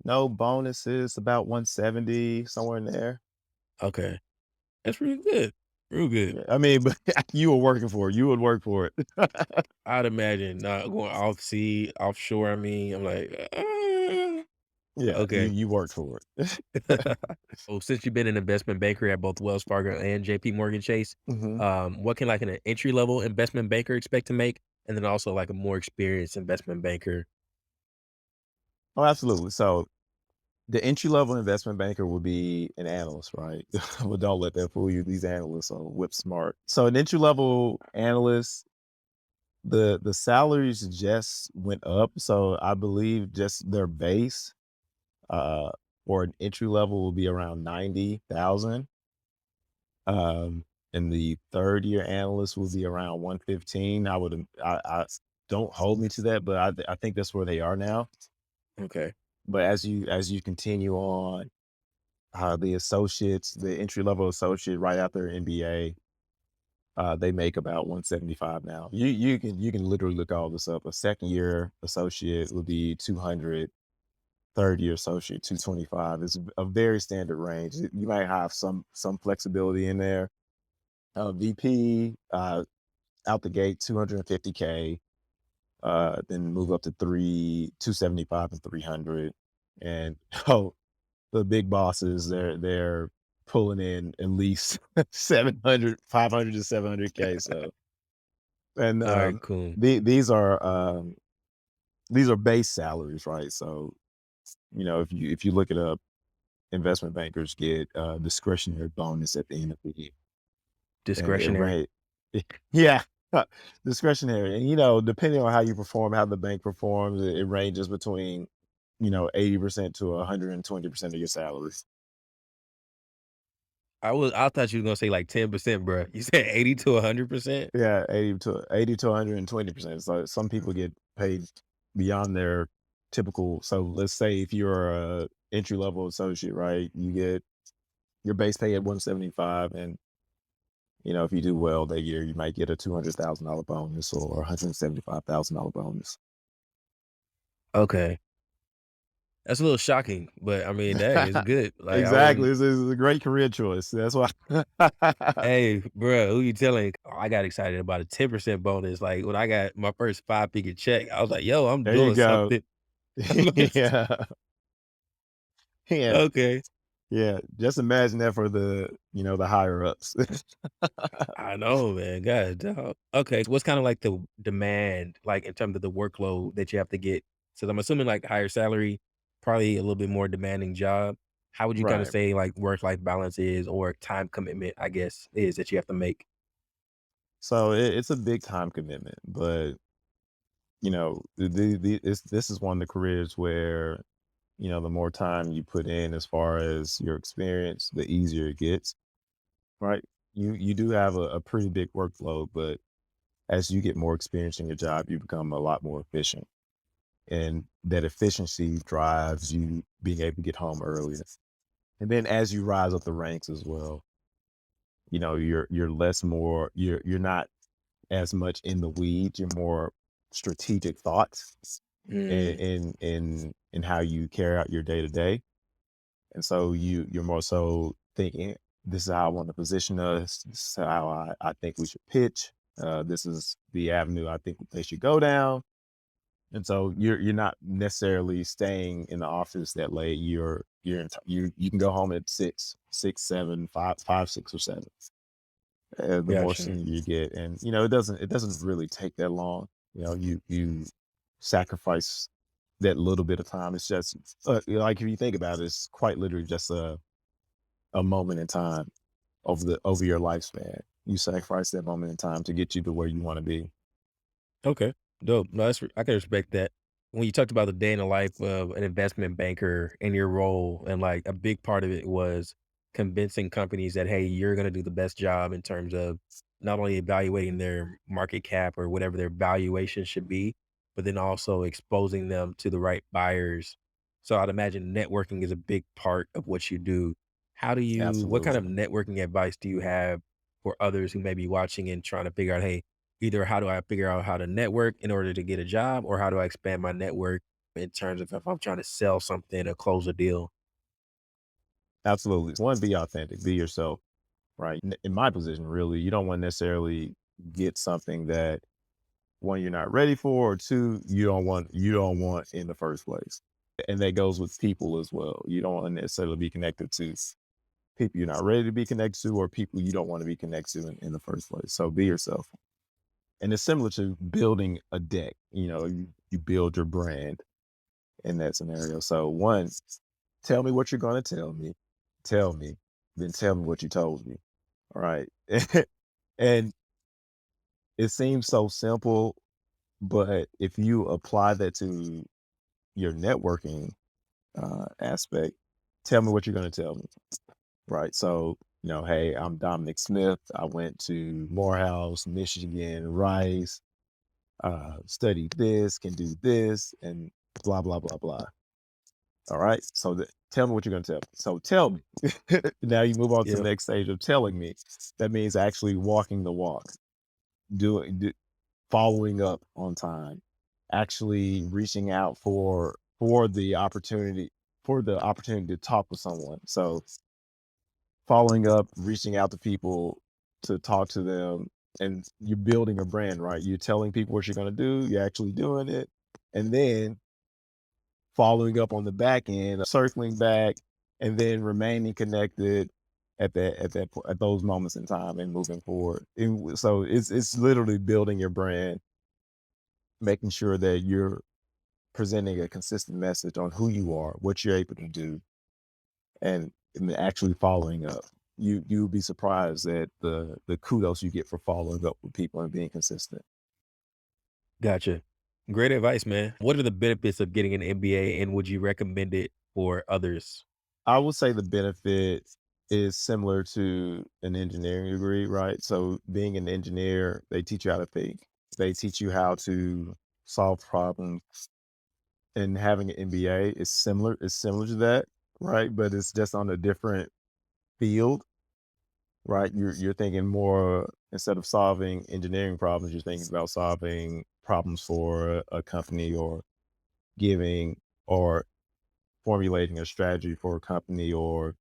Speaker 1: no bonuses, about 170, somewhere in there.
Speaker 2: Okay. That's really good. Real good.
Speaker 1: Yeah, I mean, but you were working for it. You would work for it.
Speaker 2: I'd imagine not going off sea, offshore. I mean, I'm like,
Speaker 1: Yeah, you
Speaker 2: okay.
Speaker 1: you worked for it.
Speaker 2: Well, since you've been an investment banker at both Wells Fargo and JP Morgan Chase,
Speaker 1: Mhm.
Speaker 2: what can like an entry level investment banker expect to make? And then also like a more experienced investment banker.
Speaker 1: Oh, absolutely. So the entry level investment banker would be an analyst, right? Well, don't let that fool you. These analysts are whip smart. So an entry level analyst, the salaries just went up. So I believe just their base uh for an entry level will be around 90,000. Um and the third year analyst will be around 115. I don't hold me to that, but I think that's where they are now.
Speaker 2: Okay.
Speaker 1: but as you continue on, the entry level associate right after MBA, they make about 175 now. You can literally look all this up. A second year associate would be 200, third year associate 225. It's a very standard range. You might have some flexibility in there. VP out the gate 250K, then move up to 275 and 300. And oh, the big bosses, they're pulling in at least 700, 500 to 700K. So, and
Speaker 2: All right, cool.
Speaker 1: these are base salaries, right? So, if you look it up, investment bankers get a discretionary bonus at the end of the year, and it
Speaker 2: Discretionary.
Speaker 1: right, yeah, discretionary, and depending on how you perform, how the bank performs, it ranges between 80% to 120% of your salary.
Speaker 2: I thought you were gonna say like 10%, bro. You said 80 to 100%?
Speaker 1: Yeah, 80 to 120%. So some people get paid beyond their typical. So let's say if you're a entry level associate, right? You get your base pay at 175, and if you do well that year, you might get a $200,000 bonus or $175,000 bonus.
Speaker 2: Okay. That's a little shocking, but I mean, dang, it's good. Like I
Speaker 1: Exactly,
Speaker 2: wouldn't.
Speaker 1: it's a great career choice. That's why.
Speaker 2: Hey, bro, who you telling? Oh, I got excited about a 10% bonus. Like when I got my first 5-figure check, I was like, yo, I'm
Speaker 1: There you
Speaker 2: doing
Speaker 1: go.
Speaker 2: something.
Speaker 1: Yeah, yeah,
Speaker 2: Okay.
Speaker 1: yeah. Just imagine that for the higher ups.
Speaker 2: I know, man. God, dog. Okay. So what's kind of like the demand, like in terms of the workload that you have to get? So I'm assuming like higher salary, probably a little bit more demanding job. How would you kind of
Speaker 1: Right.
Speaker 2: say like work life balance is or time commitment, I guess, is that you have to make?
Speaker 1: So it's a big time commitment, but this is one of the careers where the more time you put in as far as your experience, the easier it gets. Right? You do have a pretty big workload, but as you get more experience in your job, you become a lot more efficient, and that efficiency drives you being able to get home earlier. And then as you rise up the ranks as well, you're less more you're not as much in the weeds. You're more strategic thoughts in
Speaker 2: Mm,
Speaker 1: in how you carry out your day to day, and so you're more so thinking, this is how I want to position us. This is how I think we should pitch. This is the avenue I think they should go down. And so you're not necessarily staying in the office that late. You can go home at 6, 7, 5, 6 or 7. The more
Speaker 2: gotcha.
Speaker 1: senior you get, and it doesn't really take that long. You sacrifice that little bit of time. It's just like, if you think about it, it's quite literally just a moment in time over your lifespan. You sacrifice that moment in time to get you to where you want to be.
Speaker 2: Okay, dope. No, I can respect that. When you talked about the day in the life of an investment banker and your role, and like a big part of it was convincing companies that, hey, you're going to do the best job in terms of not only evaluating their market cap or whatever their valuation should be, but then also exposing them to the right buyers. So I'd imagine networking is a big part of what you do. What kind of
Speaker 1: Absolutely.
Speaker 2: networking advice do you have for others who may be watching and trying to figure out, hey, either how do I figure out how to network in order to get a job, or how do I expand my network in terms of if I'm trying to sell something or close a deal?
Speaker 1: Absolutely. One, be authentic, be yourself. Right. In my position, really, you don't want to necessarily get something that, one, you're not ready for, or two, you don't want in the first place. And that goes with people as well. You don't want to necessarily be connected to people you're not ready to be connected to, or people you don't want to be connected to in the first place. So be yourself. And it's similar to building a deck. You build your brand in that scenario. So, one, tell me what you're going to tell me. Tell me, then tell me what you told me. All right. And it seems so simple, but if you apply that to your networking aspect, tell me what you're going to tell me. Right. So, hey, I'm Dominic Smith. I went to Morehouse, Michigan, Rice, studied this, can do this, and blah, blah, blah, blah. All right. So tell me what you're going to tell me. So tell me. Now you move on to the
Speaker 2: Yep.
Speaker 1: next stage of telling me. That means actually walking the walk, doing, following up on time, actually reaching out for the opportunity to talk with someone. So following up, reaching out to people to talk to them, and you're building a brand, right? You're telling people what you're going to do, you're actually doing it, and then following up on the back end, circling back, and then remaining connected at those moments in time and moving forward. So it's literally building your brand, making sure that you're presenting a consistent message on who you are, what you're able to do, and then actually following up. You'll be surprised at the kudos you get for following up with people and being consistent.
Speaker 2: Gotcha. Great advice, man. What are the benefits of getting an MBA and would you recommend it for others?
Speaker 1: I would say the benefit is similar to an engineering degree, right? So being an engineer, they teach you how to think. They teach you how to solve problems, and having an MBA is similar. It's similar to that, right? But it's just on a different field, right? You're thinking more, instead of solving engineering problems, you're thinking about solving problems for a company, or giving or formulating a strategy for a company, or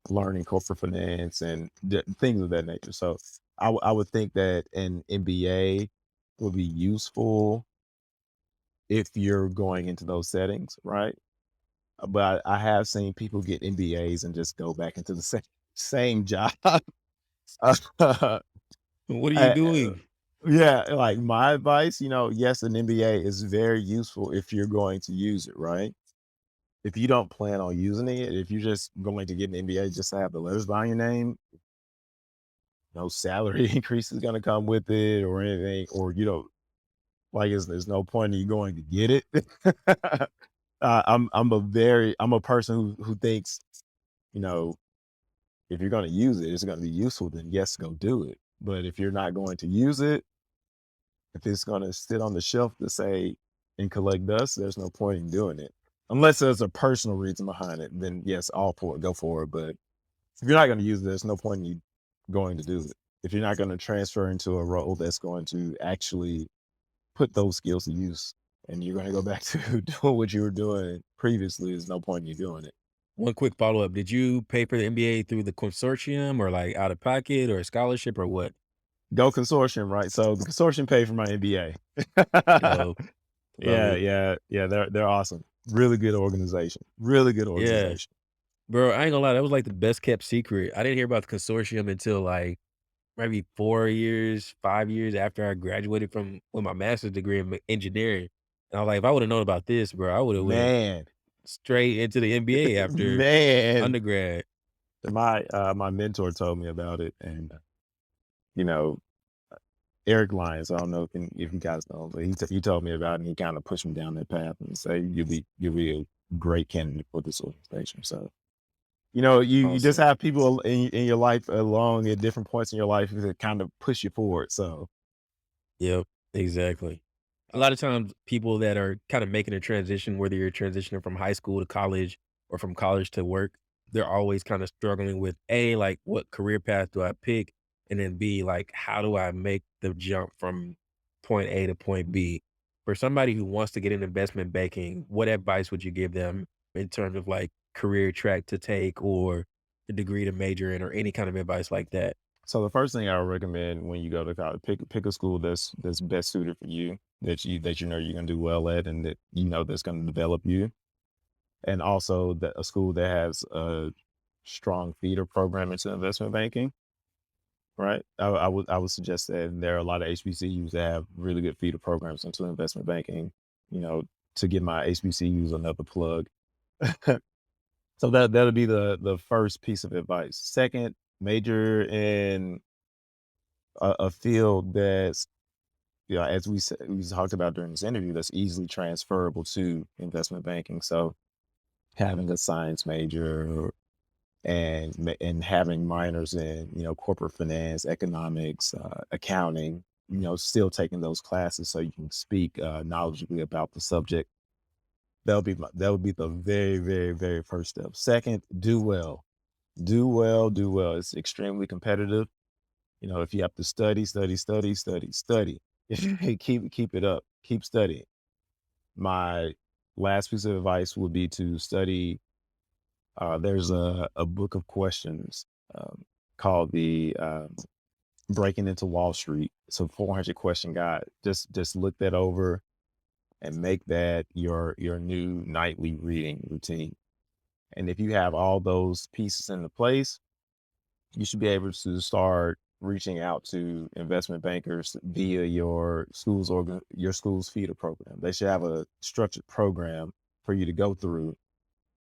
Speaker 1: learning corporate finance and things of that nature. So I would think that an MBA would be useful if you're going into those settings, right? But I have seen people get MBAs and just go back into the same job.
Speaker 2: What are you
Speaker 1: Uh,
Speaker 2: doing?
Speaker 1: yeah, like my advice, yes, an MBA is very useful if you're going to use it, right? If you don't plan on using it, if you're just going to get an MBA just to have the letters behind your name, no salary increase is going to come with it or anything, or like there's no point in you going to get it. I'm a person who thinks, you know, if you're going to use it, it's going to be useful, then yes, go do it. But if you're not going to use it, if it's going to sit on the shelf to say and collect dust, there's no point in doing it. Unless there's a personal reason behind it, then yes, all for it, go for it. But if you're not going to use it, there's no point in you going to do it. If you're not going to transfer into a role that's going to actually put those skills to use, and you're going to go back to doing what you were doing previously, there's no point in you doing it.
Speaker 2: One quick follow-up. Did you pay for the MBA through the consortium or like out of pocket or a scholarship or what?
Speaker 1: Go consortium, right? So the consortium paid for my MBA.
Speaker 2: Yo, love
Speaker 1: Yeah,
Speaker 2: it.
Speaker 1: yeah, yeah. They're awesome. Really good organization. Really good
Speaker 2: Yeah.
Speaker 1: organization.
Speaker 2: Bro, I ain't gonna lie, that was like the best kept secret. I didn't hear about the consortium until like maybe 4 years, 5 years after I graduated from with my master's degree in engineering. And I was like, if I would have known about this, bro, I would have went
Speaker 1: Man,
Speaker 2: straight into the MBA after
Speaker 1: man.
Speaker 2: undergrad.
Speaker 1: My mentor told me about it, and you know Eric Lyons. I don't know if you guys know, but he told me about it, and he kind of pushed me down that path and say you'll be a great candidate for this organization. So you just
Speaker 2: Awesome.
Speaker 1: have people in your life along at different points in your life that kind of push you forward. So
Speaker 2: Yep, exactly. A lot of times people that are kind of making a transition, whether you're transitioning from high school to college or from college to work, they're always kind of struggling with A, like what career path do I pick? And then B, like how do I make the jump from point A to point B? For somebody who wants to get into investment banking, what advice would you give them in terms of like career track to take or the degree to major in or any kind of advice like that?
Speaker 1: So the first thing I would recommend when you go to college, pick a school that's best suited for you, that you know you're gonna do well at, and that you know that's gonna develop you, and also that a school that has a strong feeder program into investment banking. Right, I would suggest that, and there are a lot of HBCUs that have really good feeder programs into investment banking. You know, to give my HBCUs another plug. So that'll be the first piece of advice. Second, major in a field that's, as we talked about during this interview, that's easily transferable to investment banking. So having a science major, and having minors in corporate finance, economics, accounting. Still taking those classes so you can speak knowledgeably about the subject. That would be the very, very, very first step. Second, do well. Do well, do well. It's extremely competitive. You know, if you have to study, study, study, study, study, keep it up. Keep studying. My last piece of advice would be to study. There's a book of questions called the Breaking into Wall Street. It's a 400 question guide. Just look that over and make that your new nightly reading routine. And if you have all those pieces into place, you should be able to start reaching out to investment bankers via your school's feeder program. They should have a structured program for you to go through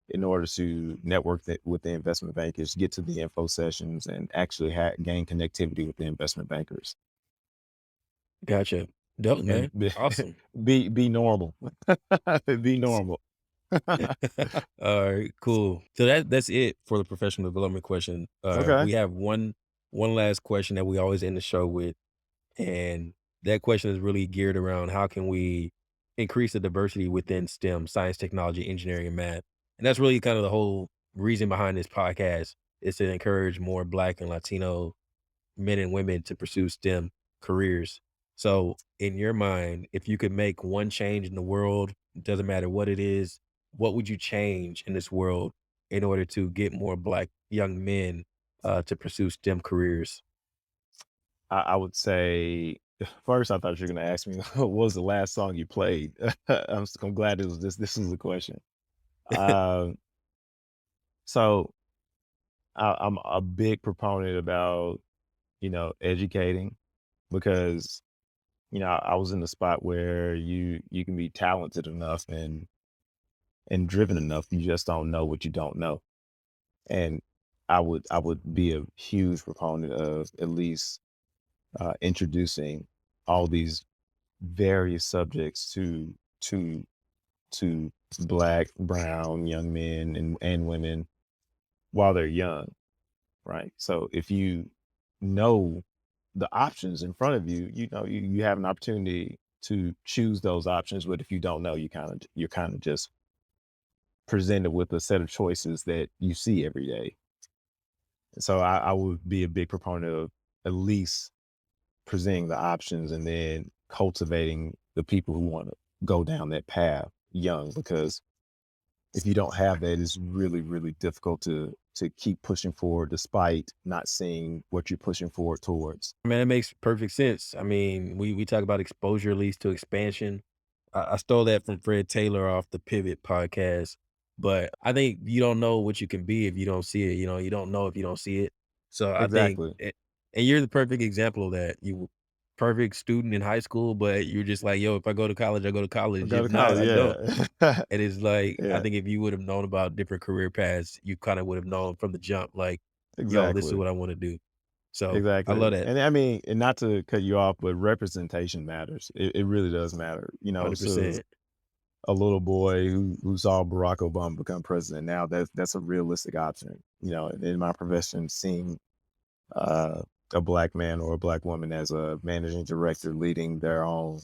Speaker 1: in order to network with the investment bankers, get to the info sessions, and actually gain connectivity with the investment bankers.
Speaker 2: Gotcha. Dope,
Speaker 1: And
Speaker 2: man. Awesome.
Speaker 1: be normal. Be normal.
Speaker 2: All right, cool. So that's it for the professional development question.
Speaker 1: Okay.
Speaker 2: We have one last question that we always end the show with, and that question is really geared around how can we increase the diversity within STEM, science, technology, engineering, and math. And that's really kind of the whole reason behind this podcast is to encourage more Black and Latino men and women to pursue STEM careers. So, in your mind, if you could make one change in the world, doesn't matter what it is, what would you change in this world in order to get more Black young men to pursue STEM careers?
Speaker 1: I would say first I thought you were gonna ask me what was the last song you played. I'm glad it was this is the question. Um, so I'm a big proponent about, educating because, I was in the spot where you can be talented enough and driven enough, you just don't know what you don't know. And I would be a huge proponent of at least introducing all these various subjects to to Black, brown young men and women while they're young, right? So if you know the options in front of you, you have an opportunity to choose those options. But if you don't know, you're kind of just presented with a set of choices that you see every day. So I would be a big proponent of at least presenting the options and then cultivating the people who want to go down that path young, because if you don't have that, it's really, really difficult to keep pushing forward despite not seeing what you're pushing forward towards.
Speaker 2: Man, it makes perfect sense. I mean, we talk about exposure leads to expansion. I stole that from Fred Taylor off the Pivot podcast, but I think you don't know what you can be if you don't see it. You don't know if you don't see it. So I think,
Speaker 1: Exactly.
Speaker 2: and you're the perfect example of that. You perfect student in high school, but you're just like, yo, if I go to college, I go to college.
Speaker 1: Go
Speaker 2: If
Speaker 1: to
Speaker 2: not,
Speaker 1: college,
Speaker 2: I don't.
Speaker 1: yeah.
Speaker 2: And it's like, I
Speaker 1: Yeah,
Speaker 2: think if you would have known about different career paths, you kind of would have known from the jump, like, yo, this is
Speaker 1: exactly.
Speaker 2: what I want to do. So I love
Speaker 1: Exactly.
Speaker 2: that.
Speaker 1: And I mean, and not to cut you off, but representation matters. It really does matter. So
Speaker 2: 100%.
Speaker 1: a little boy who saw Barack Obama become president, now that's a realistic option. In my profession, seeing uh, a Black man or a Black woman as a managing director leading their own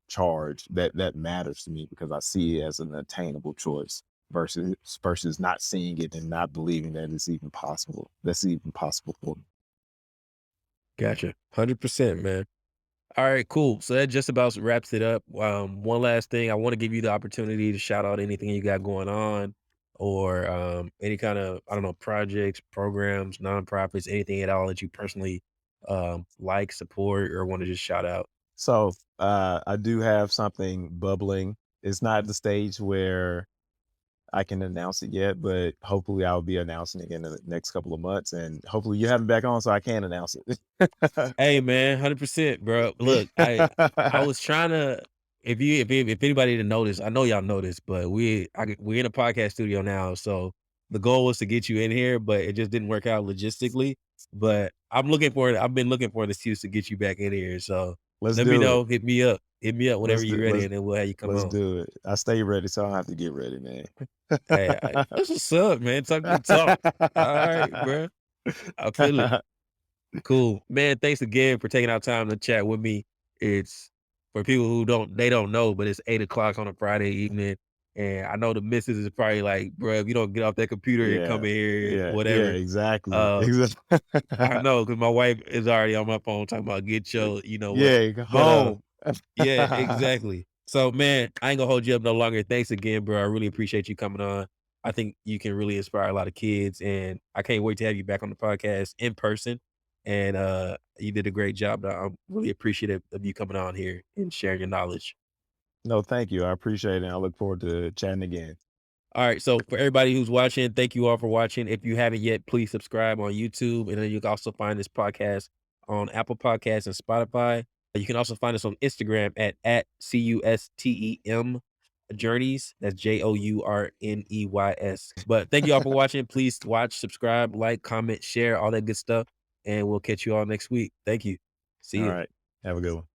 Speaker 1: charge, that matters to me because I see it as an attainable choice versus not seeing it and not believing that it's even possible. That's even possible for me.
Speaker 2: Gotcha. 100%, man. All right, cool. So that just about wraps it up. One last thing, I want to give you the opportunity to shout out anything you got going on or any kind of, I don't know, projects, programs, nonprofits, anything at all that you personally like, support, or want to just shout out.
Speaker 1: So I do have something bubbling. It's not at the stage where I can announce it yet, but hopefully I'll be announcing it in the next couple of months, and hopefully you have me back on so I can announce it.
Speaker 2: Hey man, 100%, bro. Look, I was trying to if anybody didn't notice, I know y'all noticed, but we're in a podcast studio now, so the goal was to get you in here, but it just didn't work out logistically. But I've been looking for an excuse to get you back in here. So
Speaker 1: Let's
Speaker 2: let me
Speaker 1: do it.
Speaker 2: know, hit me up whenever
Speaker 1: Let's do
Speaker 2: you're ready,
Speaker 1: let's
Speaker 2: and then we'll have you come
Speaker 1: let's
Speaker 2: on.
Speaker 1: do it. I stay ready, so I don't have to get ready, man.
Speaker 2: Hey, that's what's up, man. Talk your talk. All right, bro. I feel it. Cool. Man, thanks again for taking out time to chat with me. It's for people who don't know, but it's 8 o'clock on a Friday evening. And I know the missus is probably like, bro, if you don't get off that computer and come
Speaker 1: Yeah.
Speaker 2: in here,
Speaker 1: Yeah,
Speaker 2: whatever.
Speaker 1: exactly.
Speaker 2: Uh,
Speaker 1: Exactly.
Speaker 2: I know because my wife is already on my phone talking about get your, you know what.
Speaker 1: Yeah, go
Speaker 2: But
Speaker 1: home.
Speaker 2: yeah, exactly. So, man, I ain't gonna hold you up no longer. Thanks again, bro. I really appreciate you coming on. I think you can really inspire a lot of kids, and I can't wait to have you back on the podcast in person. And you did a great job. I'm really appreciative of you coming on here and sharing your knowledge.
Speaker 1: No, thank you. I appreciate it. I look forward to chatting again.
Speaker 2: All right. So for everybody who's watching, thank you all for watching. If you haven't yet, please subscribe on YouTube. And then you can also find this podcast on Apple Podcasts and Spotify. You can also find us on Instagram at CUSTEM Journeys. That's JOURNEYS. But thank you all for watching. Please watch, subscribe, like, comment, share, all that good stuff. And we'll catch you all next week. Thank you. See
Speaker 1: All
Speaker 2: you.
Speaker 1: right. Have a good one.